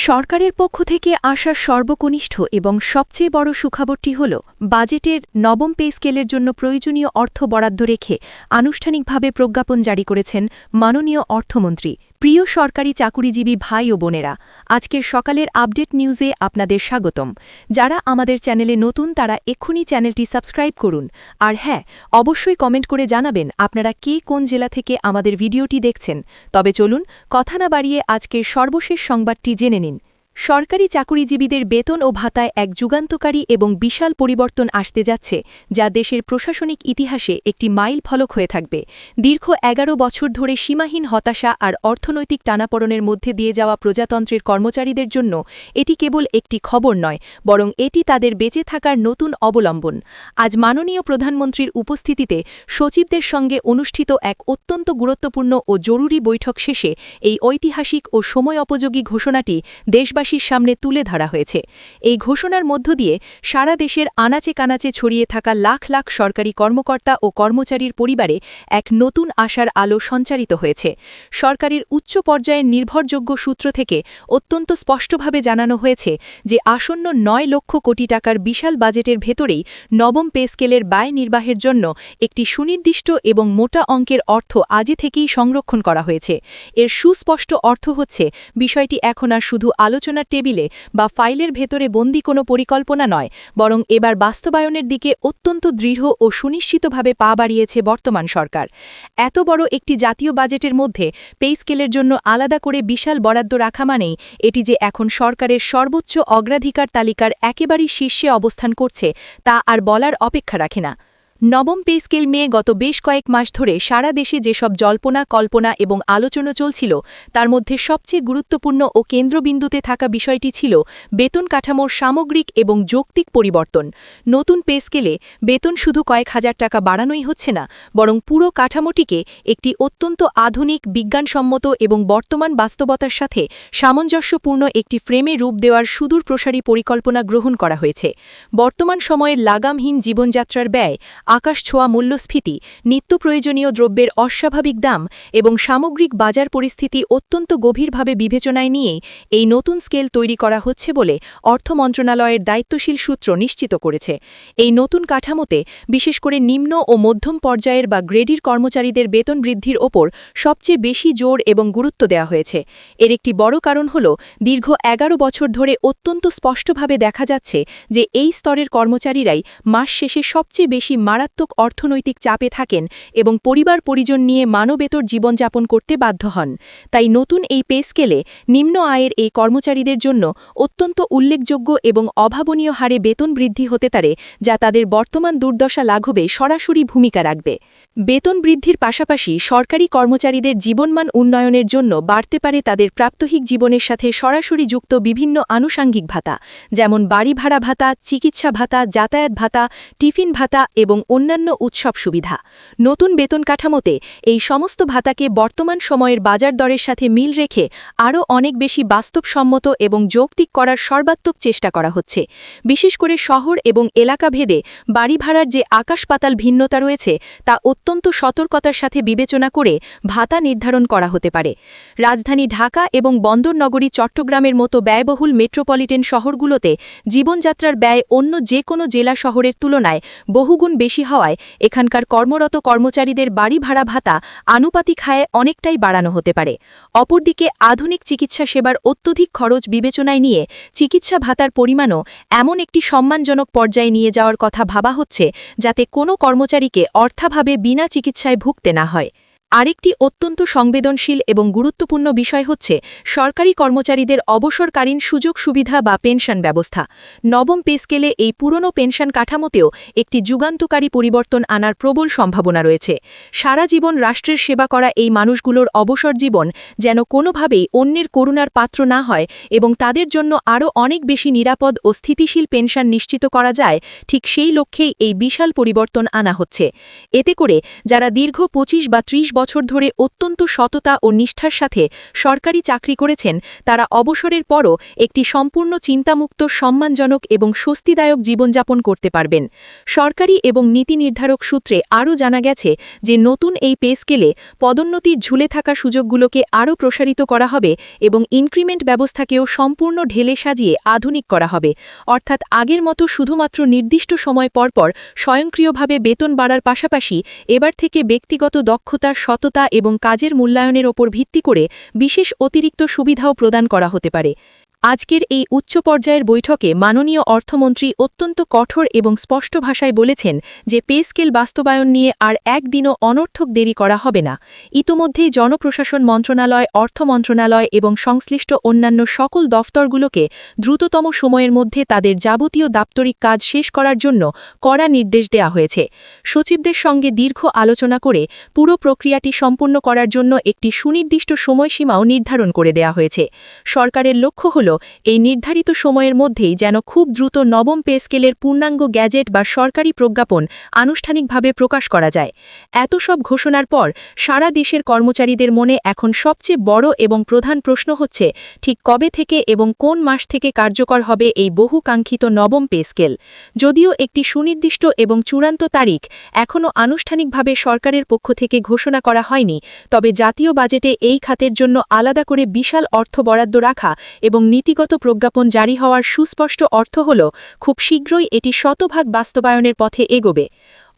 সরকারের পক্ষ থেকে আসা সর্বকনিষ্ঠ এবং সবচেয়ে বড় সুখবরটি হল বাজেটের নবম পে স্কেলের জন্য প্রয়োজনীয় অর্থ বরাদ্দ রেখে আনুষ্ঠানিকভাবে প্রজ্ঞাপন জারি করেছেন মাননীয় অর্থমন্ত্রী। প্রিয় সরকারি চাকুরিজীবী ভাই ও বোনেরা, আজকের সকালের আপডেট নিউজে আপনাদের স্বাগতম। যারা আমাদের চ্যানেলে নতুন তারা এক্ষুনি চ্যানেলটি সাবস্ক্রাইব করুন। আর হ্যাঁ, অবশ্যই কমেন্ট করে জানাবেন আপনারা কে কোন জেলা থেকে আমাদের ভিডিওটি দেখছেন। তবে চলুন কথা না বাড়িয়ে আজকের সর্বশেষ সংবাদটি জেনে নিন। সরকারি চাকুরিজীবীদের বেতন ও ভাতায় এক যুগান্তকারী এবং বিশাল পরিবর্তন আসতে যাচ্ছে, যা দেশের প্রশাসনিক ইতিহাসে একটি মাইল ফলক হয়ে থাকবে। দীর্ঘ ১১ বছর ধরে সীমাহীন হতাশা আর অর্থনৈতিক টানাপড়নের মধ্যে দিয়ে যাওয়া প্রজাতন্ত্রের কর্মচারীদের জন্য এটি কেবল একটি খবর নয়, বরং এটি তাদের বেঁচে থাকার নতুন অবলম্বন। আজ মাননীয় প্রধানমন্ত্রীর উপস্থিতিতে সচিবদের সঙ্গে অনুষ্ঠিত এক অত্যন্ত গুরুত্বপূর্ণ ও জরুরি বৈঠক শেষে এই ঐতিহাসিক ও সময়োপযোগী ঘোষণাটি দেশবাসীর সামনে তুলে ধরা হয়েছে। এই ঘোষণার মধ্য দিয়ে সারা দেশের আনাচে কানাচে ছড়িয়ে থাকা লাখ লাখ সরকারি কর্মকর্তা ও কর্মচারীর পরিবারে এক নতুন আশার আলো সঞ্চারিত হয়েছে। সরকারের উচ্চ পর্যায়ের নির্ভরযোগ্য সূত্র থেকে অত্যন্ত স্পষ্টভাবে জানানো হয়েছে যে আসন্ন ৯ লক্ষ কোটি টাকার বিশাল বাজেটের ভেতরেই নবম পে স্কেলের ব্যয় নির্বাহের জন্য একটি সুনির্দিষ্ট এবং মোটা অঙ্কের অর্থ আগে থেকেই সংরক্ষণ করা হয়েছে। এর সুস্পষ্ট অর্থ হচ্ছে বিষয়টি এখন আর শুধু আলোচনার টেবিলে বা ফাইলের ভেতরে বন্দী কোনো পরিকল্পনা নয়, বরং এবার বাস্তবায়নের দিকে অত্যন্ত দৃঢ় ও সুনিশ্চিতভাবে পা বাড়িয়েছে বর্তমান সরকার। এত বড় একটি জাতীয় বাজেটের মধ্যে পে স্কেলের জন্য আলাদা করে বিশাল বরাদ্দ রাখা মানেই এটি যে এখন সরকারের সর্বোচ্চ অগ্রাধিকার তালিকার একেবারেই শীর্ষে অবস্থান করছে তা আর বলার অপেক্ষা রাখে না। নবম পে স্কেল নিয়ে গত বেশ কয়েক মাস ধরে সারা দেশে যেসব জল্পনা কল্পনা এবং আলোচনা চলছিল, তার মধ্যে সবচেয়ে গুরুত্বপূর্ণ ও কেন্দ্রবিন্দুতে থাকা বিষয়টি ছিল বেতন কাঠামোর সামগ্রিক এবং যৌক্তিক পরিবর্তন। নতুন পে স্কেলে বেতন শুধু কয়েক হাজার টাকা বাড়ানোই হচ্ছে না, বরং পুরো কাঠামোটিকে একটি অত্যন্ত আধুনিক, বিজ্ঞানসম্মত এবং বর্তমান বাস্তবতার সাথে সামঞ্জস্যপূর্ণ একটি ফ্রেমে রূপ দেওয়ার সুদূর প্রসারী পরিকল্পনা গ্রহণ করা হয়েছে। বর্তমান সময়ের লাগামহীন জীবনযাত্রার ব্যয়, আকাশ ছোঁয়া মূল্যস্ফীতি, নিত্য প্রয়োজনীয় দ্রব্যের অস্বাভাবিক দাম এবং সামগ্রিক বাজার পরিস্থিতি অত্যন্ত গভীরভাবে বিবেচনায় নিয়েই এই নতুন স্কেল তৈরি করা হচ্ছে বলে অর্থ মন্ত্রণালয়ের দায়িত্বশীল সূত্র নিশ্চিত করেছে। এই নতুন কাঠামোতে বিশেষ করে নিম্ন ও মধ্যম পর্যায়ের বা গ্রেডির কর্মচারীদের বেতন বৃদ্ধির ওপর সবচেয়ে বেশি জোর এবং গুরুত্ব দেওয়া হয়েছে। এর একটি বড় কারণ হল দীর্ঘ ১১ বছর ধরে অত্যন্ত স্পষ্টভাবে দেখা যাচ্ছে যে এই স্তরের কর্মচারীরাই মাস শেষে সবচেয়ে বেশি মারাত্মক অর্থনৈতিক চাপে থাকেন এবং পরিবার পরিজন নিয়ে মানবেতর জীবনযাপন করতে বাধ্য হন। তাই নতুন এই পে স্কেলে নিম্ন আয়ের এই কর্মচারীদের জন্য অত্যন্ত উল্লেখযোগ্য এবং অভাবনীয় হারে বেতন বৃদ্ধি হতে পারে, যা তাদের বর্তমান দুর্দশা লাঘবে সরাসরি ভূমিকা রাখবে। বেতন বৃদ্ধির পাশাপাশি সরকারি কর্মচারীদের জীবনমান উন্নয়নের জন্য বাড়তে পারে তাদের প্রাত্যহিক জীবনের সাথে সরাসরি যুক্ত বিভিন্ন আনুষাঙ্গিক ভাতা, যেমন বাড়ি ভাড়া ভাতা, চিকিৎসা ভাতা, যাতায়াত ভাতা, টিফিন ভাতা এবং অন্যান্য উৎসব সুবিধা। নতুন বেতন কাঠামোতে এই সমস্ত ভাতাকে বর্তমান সময়ের বাজার দরের সাথে মিল রেখে আরও অনেক বেশি বাস্তবসম্মত এবং যৌক্তিক করার সর্বাত্মক চেষ্টা করা হচ্ছে। বিশেষ করে শহর এবং এলাকা ভেদে বাড়ি ভাড়ার যে আকাশ পাতাল ভিন্নতা রয়েছে তা অত্যন্ত সতর্কতার সাথে বিবেচনা করে ভাতা নির্ধারণ করা হতে পারে। রাজধানী ঢাকা এবং বন্দর নগরী চট্টগ্রামের মতো ব্যয়বহুল মেট্রোপলিটন শহরগুলোতে জীবনযাত্রার ব্যয় অন্য যে কোনো জেলা শহরের তুলনায় বহুগুণ বেশি হওয়ায় এখানকার কর্মরত কর্মচারীদের বাড়ি ভাড়া ভাতা আনুপাতিক হারে অনেকটাই বাড়ানো হতে পারে। অপরদিকে আধুনিক চিকিৎসা সেবার অত্যধিক খরচ বিবেচনায় নিয়ে চিকিৎসা ভাতার পরিমাণও এমন একটি সম্মানজনক পর্যায়ে নিয়ে যাওয়ার কথা ভাবা হচ্ছে যাতে কোনো কর্মচারীকে অর্থাভাবে বিনা চিকিৎসায় ভুগতে না হয়। আরেকটি অত্যন্ত সংবেদনশীল এবং গুরুত্বপূর্ণ বিষয় হচ্ছে সরকারি কর্মচারীদের অবসরকালীন সুযোগ সুবিধা বা পেনশন ব্যবস্থা। নবম পে স্কেলে এই পুরনো পেনশন কাঠামোতেও একটি যুগান্তকারী পরিবর্তন আনার প্রবল সম্ভাবনা রয়েছে। সারা জীবন রাষ্ট্রের সেবা করা এই মানুষগুলোর অবসর জীবন যেন কোনোভাবেই অন্যের করুণার পাত্র না হয় এবং তাদের জন্য আরও অনেক বেশি নিরাপদ ও স্থিতিশীল পেনশন নিশ্চিত করা যায়, ঠিক সেই লক্ষ্যেই এই বিশাল পরিবর্তন আনা হচ্ছে। এতে করে যারা দীর্ঘ ২৫ বা ৩০ বছর ধরে অত্যন্ত সততা ও নিষ্ঠার সাথে সরকারি চাকরি করেছেন তারা অবসরের পরও একটি সম্পূর্ণ চিন্তামুক্ত, সম্মানজনক এবং স্বস্তিদায়ক জীবনযাপন করতে পারবেন। সরকারি এবং নীতি নির্ধারক সূত্রে আরও জানা গেছে যে নতুন এই পে স্কেলে পদোন্নতির ঝুলে থাকা সুযোগগুলোকে আরও প্রসারিত করা হবে এবং ইনক্রিমেন্ট ব্যবস্থাকেও সম্পূর্ণ ঢেলে সাজিয়ে আধুনিক করা হবে। অর্থাৎ আগের মতো শুধুমাত্র নির্দিষ্ট সময় পরপর স্বয়ংক্রিয়ভাবে বেতন বাড়ার পাশাপাশি এবার থেকে ব্যক্তিগত দক্ষতা, সততা এবং কাজের মূল্যায়নের ওপর ভিত্তি করে বিশেষ অতিরিক্ত সুবিধাও প্রদান করা হতে পারে। আজকের এই উচ্চ পর্যায়ের বৈঠকে মাননীয় অর্থমন্ত্রী অত্যন্ত কঠোর এবং স্পষ্ট ভাষায় বলেছেন যে পে স্কেল বাস্তবায়ন নিয়ে আর একদিনও অনর্থক দেরি করা হবে না। ইতোমধ্যেই জনপ্রশাসন মন্ত্রণালয়, অর্থ মন্ত্রণালয় এবং সংশ্লিষ্ট অন্যান্য সকল দফতরগুলোকে দ্রুততম সময়ের মধ্যে তাদের যাবতীয় দাপ্তরিক কাজ শেষ করার জন্য কড়া নির্দেশ দেওয়া হয়েছে। সচিবদের সঙ্গে দীর্ঘ আলোচনা করে পুরো প্রক্রিয়াটি সম্পন্ন করার জন্য একটি সুনির্দিষ্ট সময়সীমাও নির্ধারণ করে দেওয়া হয়েছে। সরকারের লক্ষ্য হল এই নির্ধারিত সময়ের মধ্যেই যেন খুব দ্রুত নবম পে স্কেলের পূর্ণাঙ্গ গ্যাজেট বা সরকারি প্রজ্ঞাপন আনুষ্ঠানিকভাবে প্রকাশ করা যায়। এত সব ঘোষণার পর সারা দেশের কর্মচারীদের মনে এখন সবচেয়ে বড় এবং প্রধান প্রশ্ন হচ্ছে ঠিক কবে থেকে এবং কোন মাস থেকে কার্যকর হবে এই বহুকাঙ্ক্ষিত নবম পে স্কেল। যদিও একটি সুনির্দিষ্ট এবং চূড়ান্ত তারিখ এখনও আনুষ্ঠানিকভাবে সরকারের পক্ষ থেকে ঘোষণা করা হয়নি, তবে জাতীয় বাজেটে এই খাতের জন্য আলাদা করে বিশাল অর্থ বরাদ্দ রাখা এবং নীতিগত প্রজ্ঞাপন জারি হওয়ার সুস্পষ্ট অর্থ হল খুব শীঘ্রই এটি শতভাগ বাস্তবায়নের পথে এগোবে।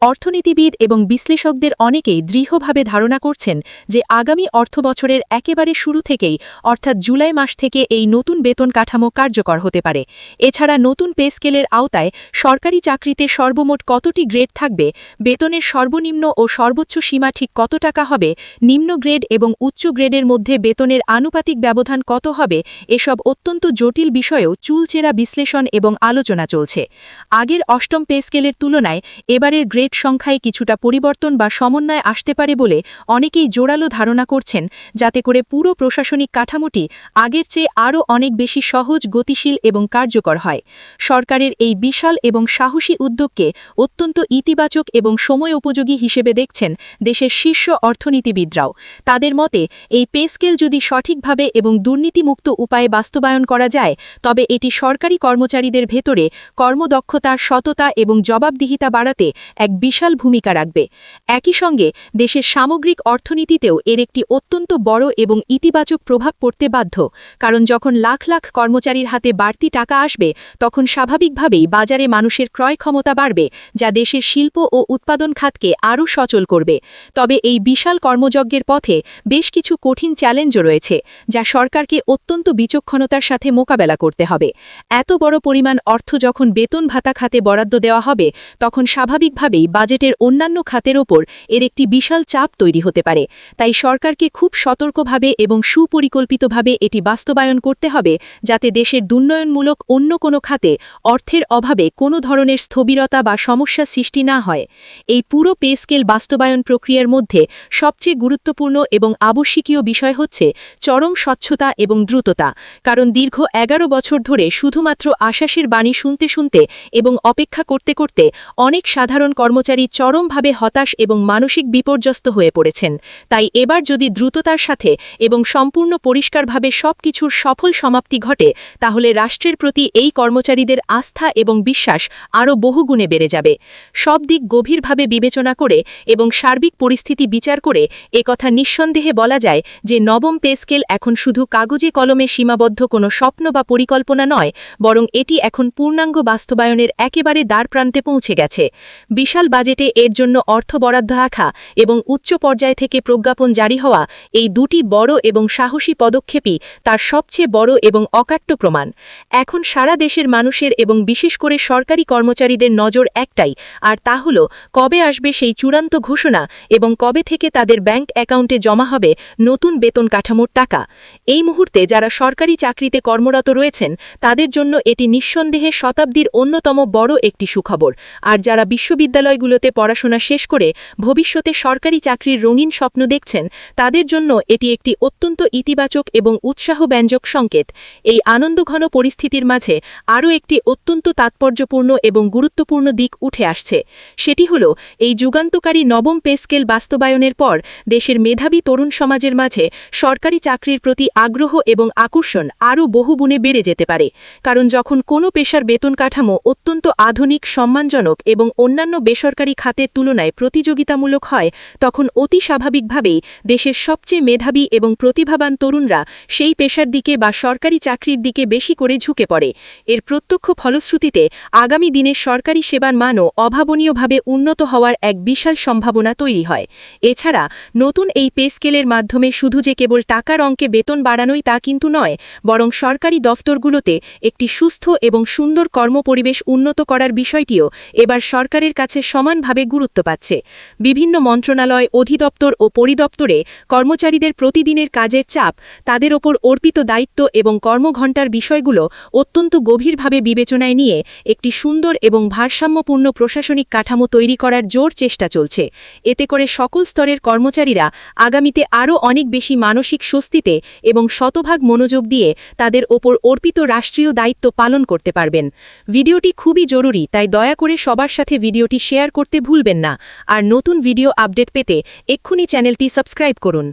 অর্থনীতিবিদ এবং বিশ্লেষকদের অনেকেই দৃঢ়ভাবে ধারণা করছেন যে আগামী অর্থবছরের একেবারে শুরু থেকেই অর্থাৎ জুলাই মাস থেকে এই নতুন বেতন কাঠামো কার্যকর হতে পারে। এছাড়া নতুন পে স্কেলের আওতায় সরকারি চাকরিতে সর্বমোট কতটি গ্রেড থাকবে, বেতনের সর্বনিম্ন ও সর্বোচ্চ সীমা ঠিক কত টাকা হবে, নিম্ন গ্রেড এবং উচ্চ গ্রেডের মধ্যে বেতনের আনুপাতিক ব্যবধান কত হবে, এসব অত্যন্ত জটিল বিষয়েও চুলচেরা বিশ্লেষণ এবং আলোচনা চলছে। আগের অষ্টম পে স্কেলের তুলনায় এবারের গ্রেড সংখ্যায় কিছুটা পরিবর্তন বা সমন্বয় আসতে পারে বলে অনেকেই জোরালো ধারণা করছেন, যাতে করে পুরো প্রশাসনিক কাঠামোটি আগের চেয়ে আরও অনেক বেশি সহজ, গতিশীল এবং কার্যকর হয়। সরকারের এই বিশাল এবং সাহসী উদ্যোগকে অত্যন্ত ইতিবাচক এবং সময় উপযোগী হিসেবে দেখছেন দেশের শীর্ষ অর্থনীতিবিদরাও। তাদের মতে এই পে স্কেল যদি সঠিকভাবে এবং দুর্নীতিমুক্ত উপায়ে বাস্তবায়ন করা যায়, তবে এটি সরকারি কর্মচারীদের ভেতরে কর্মদক্ষতা, সততা এবং জবাবদিহিতা বাড়াতে এক বিশাল ভূমিকা রাখবে। একই সঙ্গে দেশের সামগ্রিক অর্থনীতিতেও এর একটি অত্যন্ত বড় এবং ইতিবাচক প্রভাব পড়তে বাধ্য, কারণ যখন লাখ লাখ কর্মচারীর হাতে বাড়তি টাকা আসবে তখন স্বাভাবিকভাবেই বাজারে মানুষের ক্রয় ক্ষমতা বাড়বে, যা দেশের শিল্প ও উৎপাদন খাতকে আরও সচল করবে। তবে এই বিশাল কর্মযজ্ঞের পথে বেশ কিছু কঠিন চ্যালেঞ্জও রয়েছে, যা সরকারকে অত্যন্ত বিচক্ষণতার সাথে মোকাবেলা করতে হবে। এত বড় পরিমাণ অর্থ যখন বেতন ভাতা খাতে বরাদ্দ দেওয়া হবে, তখন স্বাভাবিকভাবেই বাজেটের অন্যান্য খাতের ওপর এর একটি বিশাল চাপ তৈরি হতে পারে। তাই সরকারকে খুব সতর্কভাবে এবং সুপরিকল্পিতভাবে এটি বাস্তবায়ন করতে হবে, যাতে দেশের উন্নয়নমূলক অন্য কোনো খাতে অর্থের অভাবে কোনো ধরনের স্থবিরতা বা সমস্যা সৃষ্টি না হয়। এই পুরো পে স্কেল বাস্তবায়ন প্রক্রিয়ার মধ্যে সবচেয়ে গুরুত্বপূর্ণ এবং আবশ্যকীয় বিষয় হচ্ছে চরম স্বচ্ছতা এবং দ্রুততা, কারণ দীর্ঘ 11 বছর ধরে শুধুমাত্র আশ্বাসের বাণী শুনতে শুনতে এবং অপেক্ষা করতে করতে অনেক সাধারণ কর্মচারী চরমভাবে হতাশ এবং মানসিক বিপর্যস্ত হয়ে পড়েছেন। তাই এবার যদি দ্রুততার সাথে এবং সম্পূর্ণ পরিষ্কারভাবে সবকিছুর সফল সমাপ্তি ঘটে, তাহলে রাষ্ট্রের প্রতি এই কর্মচারীদের আস্থা এবং বিশ্বাস আরও বহুগুণে বেড়ে যাবে। সব দিক গভীরভাবে বিবেচনা করে এবং সার্বিক পরিস্থিতি বিচার করে একথা নিঃসন্দেহে বলা যায় যে নবম পে স্কেল এখন শুধু কাগজে কলমে সীমাবদ্ধ কোনো স্বপ্ন বা পরিকল্পনা নয়, বরং এটি এখন পূর্ণাঙ্গ বাস্তবায়নের একেবারে দ্বারপ্রান্তে পৌঁছে গেছে। বিশাল বাজেটে এর জন্য অর্থ বরাদ্দ রাখা এবং উচ্চ পর্যায় থেকে প্রজ্ঞাপন জারি হওয়া, এই দুটি বড় এবং সাহসী পদক্ষেপই তার সবচেয়ে বড় এবং অকাট্য প্রমাণ। এখন সারা দেশের মানুষের এবং বিশেষ করে সরকারি কর্মচারীদের নজর একটাই, আর তা হল কবে আসবে সেই চূড়ান্ত ঘোষণা এবং কবে থেকে তাদের ব্যাংক অ্যাকাউন্টে জমা হবে নতুন বেতন কাঠামোর টাকা। এই মুহূর্তে যারা সরকারি চাকরিতে কর্মরত রয়েছেন, তাদের জন্য এটি নিঃসন্দেহে শতাব্দীর অন্যতম বড় একটি সুখবর। আর যারা বিশ্ববিদ্যালয় বিশ্ববিদ্যালয়গুলোতে পড়াশোনা শেষ করে ভবিষ্যতে সরকারি চাকরির রঙিন স্বপ্ন দেখছেন তাদের জন্য এটি একটি অত্যন্ত ইতিবাচক এবং উৎসাহব্যঞ্জক সংকেত। এই আনন্দঘন পরিস্থিতির মাঝে আরও একটি অত্যন্ত তাৎপর্যপূর্ণ এবং গুরুত্বপূর্ণ দিক উঠে আসছে, সেটি হল এই যুগান্তকারী নবম পে স্কেল বাস্তবায়নের পর দেশের মেধাবী তরুণ সমাজের মাঝে সরকারি চাকরির প্রতি আগ্রহ এবং আকর্ষণ আরও বহুগুণে বেড়ে যেতে পারে। কারণ যখন কোনো পেশার বেতন কাঠামো অত্যন্ত আধুনিক, সম্মানজনক এবং অন্যান্য বেসরকারি খাতের তুলনায় প্রতিযোগিতামূলক হয়, তখন অতি স্বাভাবিকভাবেই দেশের সবচেয়ে মেধাবী এবং প্রতিভাবান তরুণরা সেই পেশার দিকে বা সরকারি চাকরির দিকে বেশি করে ঝুঁকে পড়ে। এর প্রত্যক্ষ ফলশ্রুতিতে আগামী দিনে সরকারি সেবার মানও অভাবনীয়ভাবে উন্নত হওয়ার এক বিশাল সম্ভাবনা তৈরি হয়। এছাড়া নতুন এই পে স্কেলের মাধ্যমে শুধু যে কেবল টাকার অঙ্কে বেতন বাড়ানোই তা কিন্তু নয়, বরং সরকারি দফতরগুলোতে একটি সুস্থ এবং সুন্দর কর্মপরিবেশ উন্নত করার বিষয়টিও এবার সরকারের কাছে সমানভাবে গুরুত্ব পাচ্ছে। বিভিন্ন মন্ত্রণালয়, অধিদপ্তর ও পরিদপ্তরে কর্মচারীদের প্রতিদিনের কাজের চাপ, তাদের ওপর অর্পিত দায়িত্ব এবং কর্মঘণ্টার বিষয়গুলো অত্যন্ত গভীরভাবে বিবেচনায় নিয়ে একটি সুন্দর এবং ভারসাম্যপূর্ণ প্রশাসনিক কাঠামো তৈরি করার জোর চেষ্টা চলছে। এতে করে সকল স্তরের কর্মচারীরা আগামীতে আরও অনেক বেশি মানসিক স্বস্তিতে এবং শতভাগ মনোযোগ দিয়ে তাদের ওপর অর্পিত রাষ্ট্রীয় দায়িত্ব পালন করতে পারবেন। ভিডিওটি খুবই জরুরি, তাই দয়া করে সবার সাথে ভিডিওটি শেয়ার করতে ভুলবেন না। আর নতুন ভিডিও আপডেট পেতে এক্ষুনি চ্যানেলটি সাবস্ক্রাইব করুন।